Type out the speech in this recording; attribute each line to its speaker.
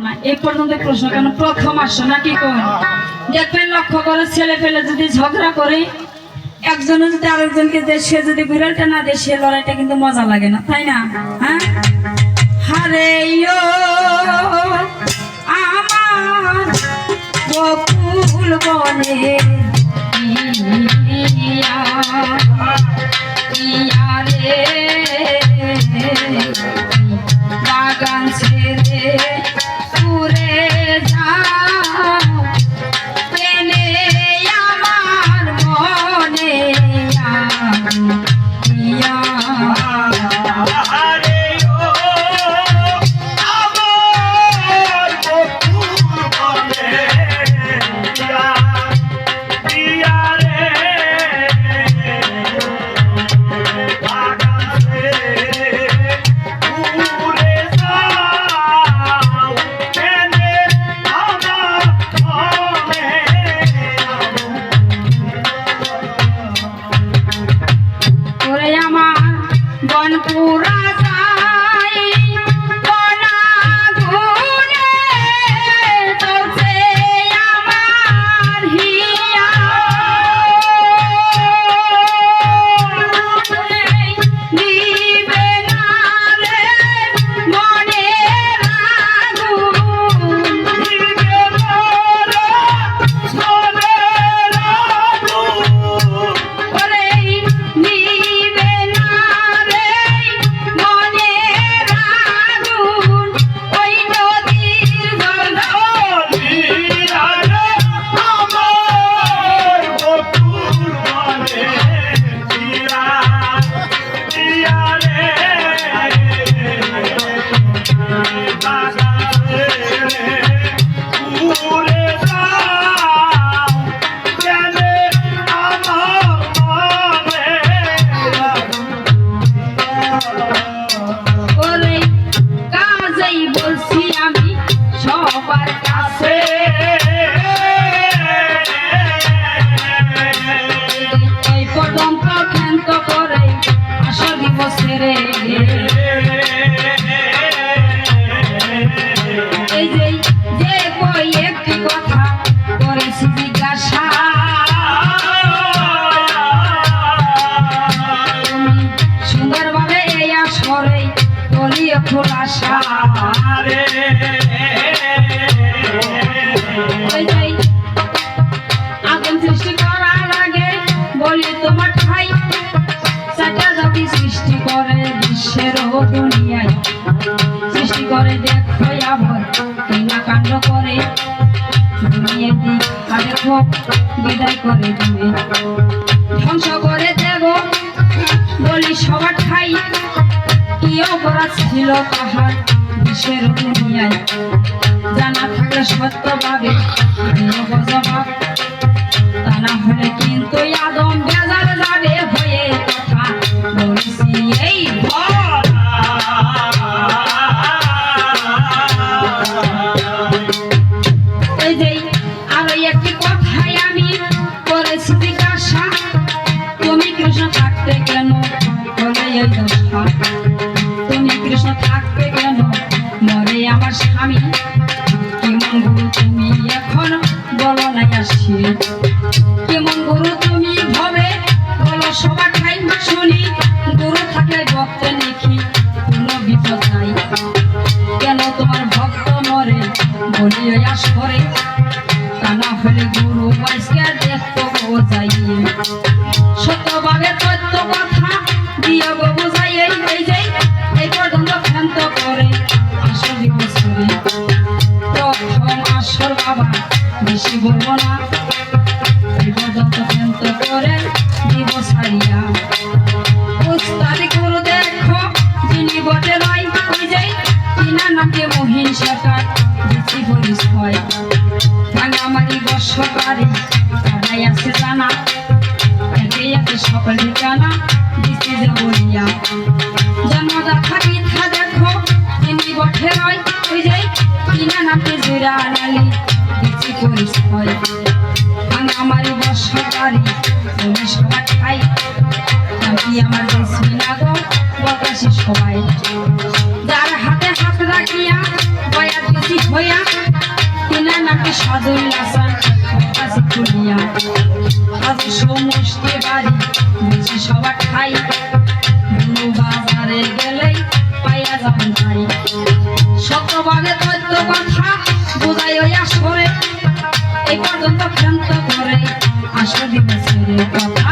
Speaker 1: না এই পর্যন্ত প্রশ্ন কেন প্রথম আসছো নাকি কোন দেখবেন লক্ষ্য করে ছেলে পেলে যদি ঝগড়া করে একজনে যদি আরেকজনকে সে যদি বিড়ালটা না দেয় সে লড়াইটা কিন্তু মজা লাগে না তাই না হ্যাঁ হারে আমার বকুল বনে রে বাগান ছেড়ে ঘুরে যাও এনে আমার মনে বনপুরা যাই বনা ঘুরে চলছে আমার হিয়া নিবে না রে মনে আগুন নিবে না রে মনে আগুন ওরে নিবে না আগুন সৃষ্টি করার আগে বলি তোমার ঠাই চারটা জাতি সৃষ্টি করে বিশ্বের দুনিয়ায় সৃষ্টি করে দেখো আবার কিনা কাণ্ড করে দেখো বিদায় করে তুমি ধ্বংস করে দেব বলি সবার ঠাই কি অপরাধ ছিল তাহার বিশ্বের দুনিয়ায় জানা থাকলে সত্যভাবে জবাব তা না হলে কিন্তু আদম বেজার যাবে হয়ে কথা বলছি এই যে আরো একটি কথাই আমি করেছি জিজ্ঞাসা তুমি কৃষ্ণ থাকতে কেন বলে এই দশা তুমি কৃষ্ণ থাকতে কেন মরে আমার স্বামী কেমন গুরু তুমি এখন বলো না আসছি কেমন গুরু তুমি ভবে বলো সবার ঠাই শুনি গুরু থাকলে ভক্ত দেখি কোনো বিপদ নাই কেন তোমার ভক্ত মরে বলি আস করে তা না হলে গুরু বয়স্কে দেখতো যাই সত্যভাবে তথ্য কথা দিয়ে বোঝাই এই যে এই পর্যন্ত ক্ষান্ত করে আসল বছরে প্রথম আসল বাবা বেশি বলবো না এই পর্যন্ত ক্ষান্ত করে দিব ছাড়িয়া উস্তাদি গুরু দেখো যিনি বটে নয় ওই যে কিনা নামকে মহিন শেখার বেশি বলিস হয় ভাঙামারি বর্ষকারী তারাই আছে জানা একে একে সকল ঠিকানা দিচ্ছি যে বলিয়া জন্মদাতা মিথ্যা দেখো তিনি বটে নয় ওই যে কিনা নামকে জোড়া আনালি দিচ্ছি করিস হয় ভাঙামারি বর্ষকারী তুমি সবার খাই নাকি আমার দেশমি না গো বকাশি সবাই যার হাতে হাত রাখিয়া বয়া দিচ্ছি হইয়া সাদুল হাসান কাছে খুলিয়া আজ সমস্ত বাড়ি বুঝি সবার খাই বুনু বাজারে গেলেই পাইয়া যাবেন ভাই শতভাগে তথ্য কথা বোঝাই ওই আসরে এই পর্যন্ত ক্ষান্ত করে আসর দিবসের কথা